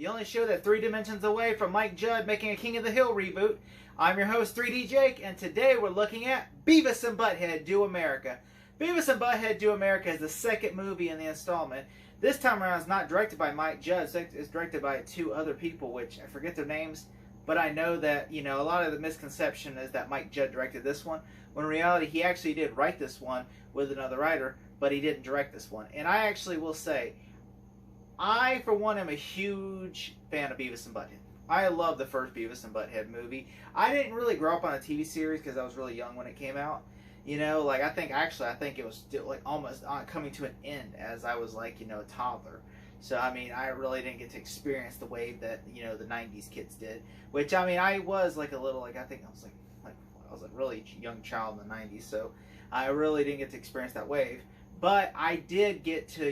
the only show that 3 dimensions away from Mike Judd making a King of the Hill reboot. I'm your host, 3D Jake, and today we're looking at Beavis and Butthead Do America. Beavis and Butthead Do America is the second movie in the installment. This time around, it's not directed by Mike Judd. It's directed by 2 other people, which I forget their names, but I know that, a lot of the misconception is that Mike Judd directed this one, when in reality, he actually did write this one with another writer, but he didn't direct this one. And I actually will say, I, for one, am a huge fan of Beavis and Butthead. I love the first Beavis and Butthead movie. I didn't really grow up on a TV series because I was really young when it came out. I think it was still almost coming to an end as I was a toddler. So I really didn't get to experience the wave that the '90s kids did. Which I was a little I think I was a really young child in the '90s. So I really didn't get to experience that wave. But I did get to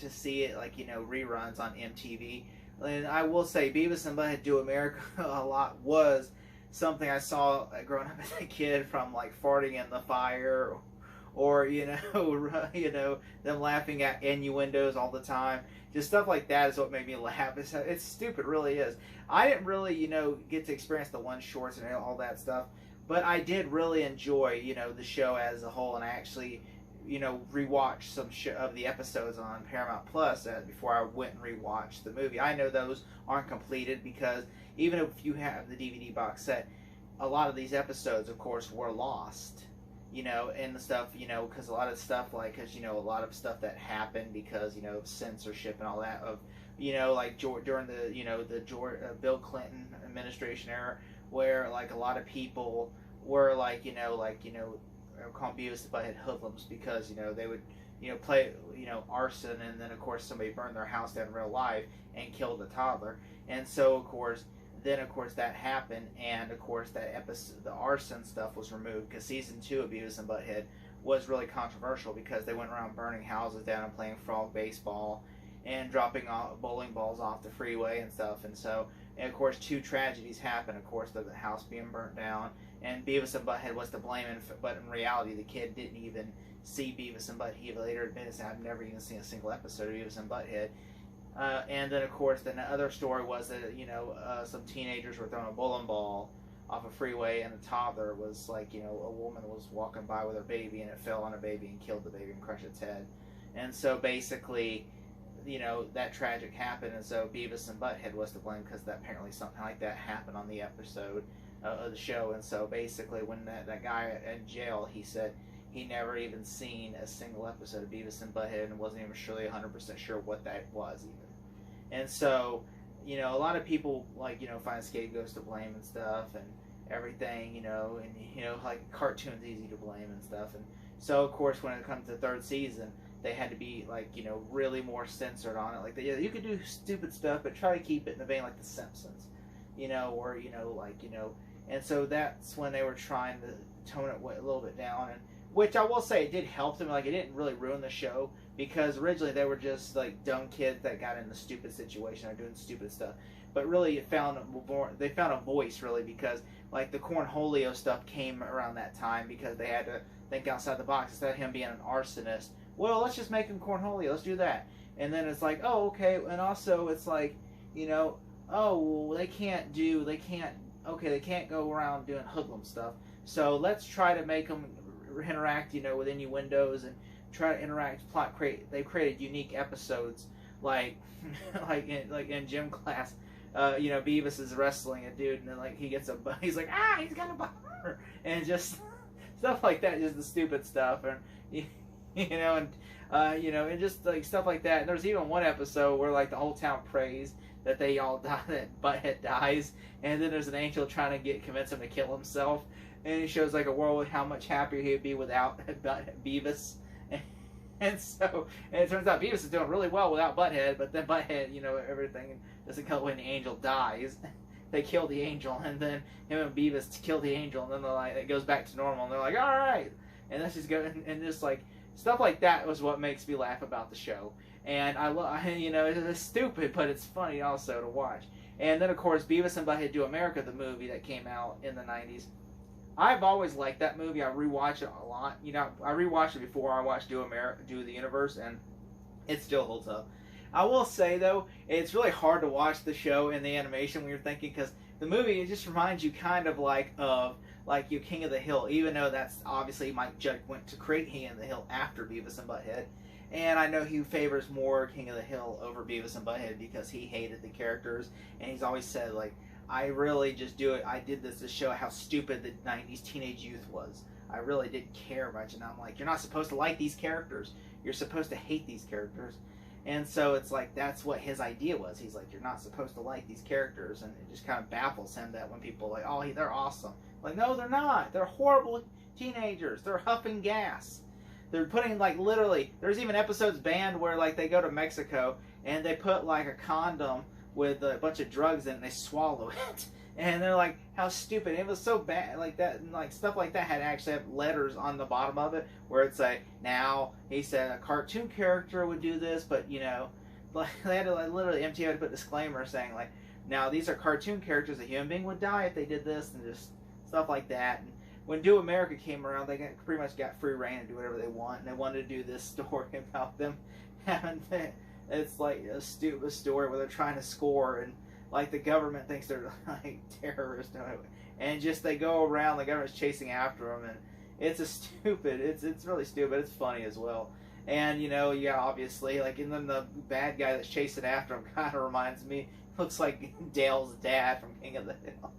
see it reruns on MTV. And I will say Beavis and Butthead Do America a lot was something I saw growing up as a kid, from farting in the fire, or them laughing at innuendos all the time. Just stuff like that is what made me laugh. It's stupid, really is. I didn't really get to experience the one shorts and all that stuff, but I did really enjoy the show as a whole, and I actually rewatched some of the episodes on Paramount Plus before I went and rewatched the movie. I know those aren't completed because even if you have the DVD box set, a lot of these episodes, of course, were lost. And the stuff, because a lot of stuff, a lot of stuff that happened because, of censorship and all that, of, during the Bill Clinton administration era, where, a lot of people were, calling Beavis and Butthead hoodlums because, they would, play, arson, and then, of course, somebody burned their house down in real life and killed a toddler. And so, of course, that happened, and of course that episode, the arson stuff, was removed because season 2 of Beavis and Butthead was really controversial because they went around burning houses down and playing frog baseball and dropping bowling balls off the freeway and stuff. And so, and of course, 2 tragedies happened. Of course, the house being burnt down, and Beavis and Butthead was to blame. But in reality, the kid didn't even see Beavis and Butthead. He later admitted that I've never even seen a single episode of Beavis and Butthead. And then, of course, the other story was that, some teenagers were throwing a bowling ball off a freeway, and a toddler was a woman was walking by with her baby, and it fell on a baby and killed the baby and crushed its head. And so basically, that tragic happened, and so Beavis and Butthead was to blame because apparently something like that happened on the episode of the show. And so basically, when that guy in jail, he said he never even seen a single episode of Beavis and Butthead and wasn't even surely 100% sure what that was even. And so, a lot of people find scapegoats to blame and stuff and everything, and cartoons easy to blame and stuff. And so, of course, when it comes to the 3rd season, they had to be really more censored on it. You could do stupid stuff, but try to keep it in the vein like The Simpsons, or and so that's when they were trying to tone it a little bit down. And which I will say, it did help them. It didn't really ruin the show, because originally they were just dumb kids that got in a stupid situation or doing stupid stuff. But really, they found a voice, really, because the Cornholio stuff came around that time because they had to think outside the box. Instead of him being an arsonist, well, let's just make him Cornholio. Let's do that. And then it's oh, okay. And also it's they can't go around doing hoodlum stuff. So let's try to make them interact, with innuendos and try to interact, they've created unique episodes, in gym class, Beavis is wrestling a dude, and then he's he's got a bummer, and just stuff like that, just the stupid stuff, and and just stuff like that. And there's even one episode where the whole town prays that they all die, that Butthead dies, and then there's an angel trying to convince him to kill himself. And he shows a world with how much happier he would be without Beavis. And it turns out Beavis is doing really well without Butthead, but then Butthead, everything doesn't go when the angel dies. They kill the angel, and then him and Beavis kill the angel, and then it goes back to normal, and they're all right. And that's just going, and just stuff like that was what makes me laugh about the show. And I love, it's stupid, but it's funny also to watch. And then, of course, Beavis and Butthead Do America, the movie that came out in the '90s. I've always liked that movie. I rewatch it a lot. I rewatched it before I watched Do the Universe, and it still holds up. I will say though, it's really hard to watch the show and the animation when you're thinking, because the movie, it just reminds you kind of like of like you King of the Hill, even though that's obviously Mike Judge went to create King of the Hill after Beavis and Butthead. And I know he favors more King of the Hill over Beavis and Butthead because he hated the characters, and he's always said, like, I really just do it. I did this to show how stupid the 90s teenage youth was. I really didn't care much. And I'm like, you're not supposed to like these characters. You're supposed to hate these characters. And so it's like, that's what his idea was. He's like, you're not supposed to like these characters. And it just kind of baffles him that when people are like, oh, they're awesome. Like, no, they're not. They're horrible teenagers. They're huffing gas. They're putting, like, literally, there's even episodes banned where, like, they go to Mexico and they put, like, a condom with a bunch of drugs in it and they swallow it. And they're like, how stupid. It was so bad. Like, that, and, like, stuff like that had actually have letters on the bottom of it where it's like, now, he said a cartoon character would do this, but, you know, like, they had to, like, literally, MTV had to put a disclaimer saying, like, now, these are cartoon characters. A human being would die if they did this, and just stuff like that. And when Do America came around, they pretty much got free reign to do whatever they want, and they wanted to do this story about them having it's like a stupid story where they're trying to score, and like the government thinks they're like terrorists, and just they go around, the government's chasing after them, and it's it's really stupid. It's funny as well, and you know, yeah, obviously, like, and then the bad guy that's chasing after him kind of reminds me, looks like Dale's dad from King of the Hill.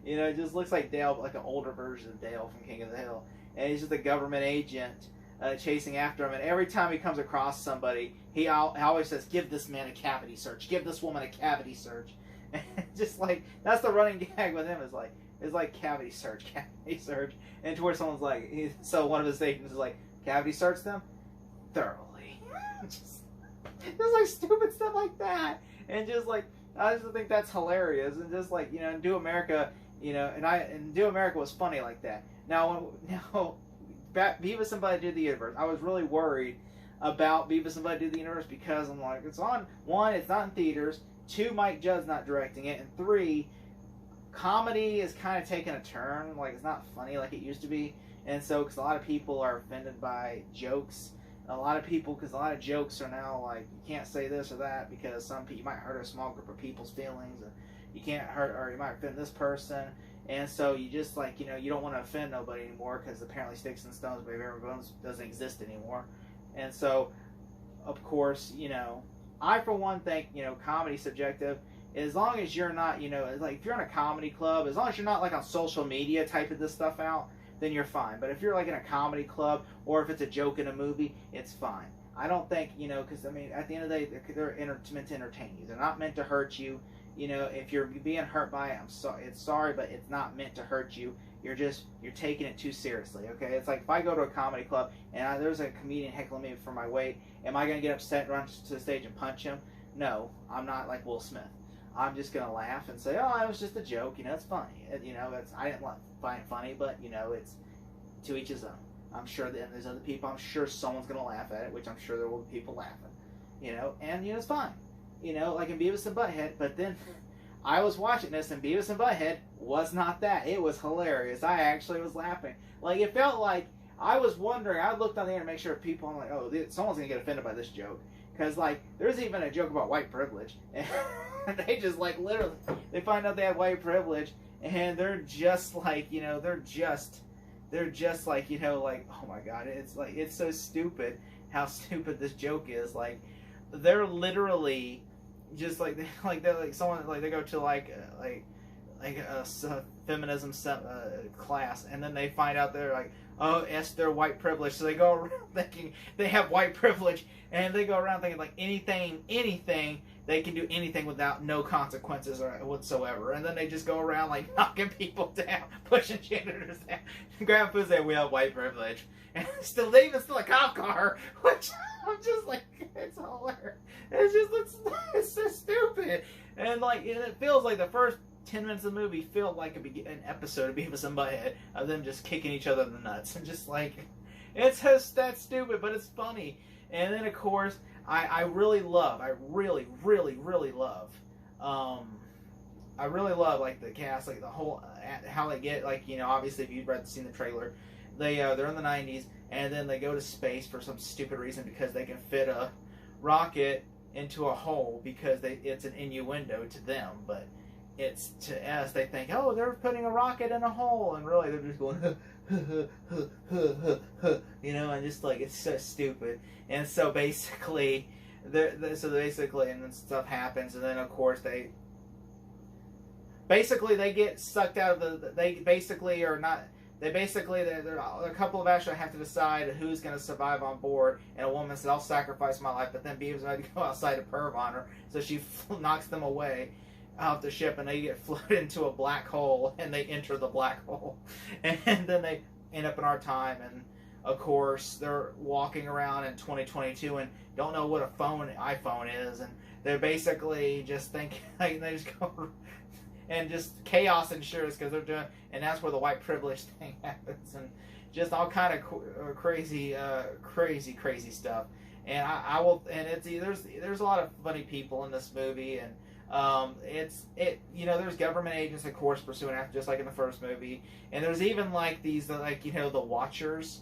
You know, it just looks like Dale, like an older version of Dale from King of the Hill. And he's just a government agent chasing after him. And every time he comes across somebody, he always says, give this man a cavity search. Give this woman a cavity search. And just like, that's the running gag with him, is like cavity search. And to where someone's like, so one of his agents is like, cavity search them? Thoroughly. just like stupid stuff like that. And just like, I just think that's hilarious. And just like, you know, Do America... You know, and Do America was funny like that. Now, Beavis and Butthead Do the Universe. I was really worried about Beavis and Butthead Do the Universe because I'm like, it's on, 1, it's not in theaters. 2, Mike Judd's not directing it. And 3, comedy is kind of taking a turn. Like, it's not funny like it used to be. And so, because a lot of people are offended by jokes. Because a lot of jokes are now like, you can't say this or that because some people, you might hurt a small group of people's feelings. And you can't hurt, or you might offend this person, and so you just, like, you know, you don't want to offend nobody anymore because apparently sticks and stones, but every bones doesn't exist anymore. And so, of course, you know, I for one think, you know, comedy's subjective. As long as you're not, you know, like if you're in a comedy club, as long as you're not like on social media typing this stuff out, then you're fine. But if you're like in a comedy club, or if it's a joke in a movie, it's fine. I don't think, you know, because I mean, at the end of the day, they're meant to entertain you. They're not meant to hurt you. You know, if you're being hurt by it, I'm sorry. It's sorry, but it's not meant to hurt you. You're taking it too seriously. Okay, it's like if I go to a comedy club and there's a comedian heckling me for my weight, am I gonna get upset and run to the stage and punch him? No, I'm not like Will Smith. I'm just gonna laugh and say, oh, it was just a joke. You know, it's funny. You know, I didn't find it funny, but you know, it's to each his own. I'm sure that there's other people. I'm sure someone's gonna laugh at it, which I'm sure there will be people laughing. You know, and you know, it's fine. You know, like in Beavis and Butthead, but then I was watching this and Beavis and Butthead was not that. It was hilarious. I actually was laughing. Like, it felt like I was wondering, I looked on the internet to make sure people, I'm like, oh, someone's going to get offended by this joke. Because, like, there's even a joke about white privilege. And they just, like, literally, they find out they have white privilege and they're just like, you know, they're just like, you know, like, oh my God, it's like, it's so stupid how stupid this joke is. Like, they're literally just like they're like someone, like they go to like a feminism class, and then they find out they're like, oh, yes, they're white privilege, so they go around thinking they have white privilege, and they go around thinking like anything they can do anything without no consequences or whatsoever, and then they just go around like knocking people down, pushing janitors down, grabbing food, saying we have white privilege, and they even steal a cop car, which I'm just like, it's hilarious. It's so stupid, and like it feels like the first 10 minutes of the movie feel like an episode of Beavis and Butthead of them just kicking each other in the nuts, and just like, it's just that stupid, but it's funny. And then of course, I really love like the cast, like the whole how they get, like, you know, obviously if you've seen the trailer, they're in the 90s, and then they go to space for some stupid reason because they can fit a rocket into a hole because it's an innuendo to them, but it's to us. They think, oh, they're putting a rocket in a hole, and really they're just going, you know, and just like it's so stupid. And so basically, and then stuff happens, and then of course they get sucked out of the. They basically are not. They're a couple of actually have to decide who's going to survive on board, and a woman said, "I'll sacrifice my life," but then Beavis had to go outside to perv on her, so she knocks them away off the ship, and they get floated into a black hole, and they enter the black hole, and then they end up in our time, and of course they're walking around in 2022 and don't know what iPhone is, and they're basically just thinking like they just go. And just chaos ensues because they're doing, and that's where the white privilege thing happens, and just all kind of crazy stuff. And I will, and there's a lot of funny people in this movie, and there's government agents, of course, pursuing after, just like in the first movie, and there's even like these the Watchers,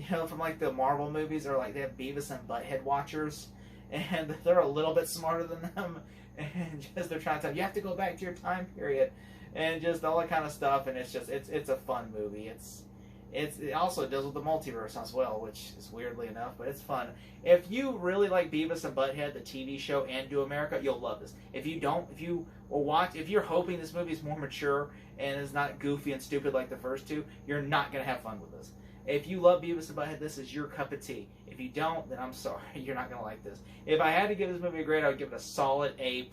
from like the Marvel movies, or like they have Beavis and Butthead Watchers, and they're a little bit smarter than them. And just they're trying to tell you have to go back to your time period, and just all that kind of stuff. And it's a fun movie. It also deals with the multiverse as well, which is weirdly enough, but it's fun. If you really like Beavis and Butthead, the TV show, and Do America, you'll love this. If you don't, if you're hoping this movie is more mature and is not goofy and stupid like the first two, you're not gonna have fun with this. If you love Beavis and Butthead, this is your cup of tea. If you don't, then I'm sorry, you're not going to like this. If I had to give this movie a grade, I would give it a solid A+.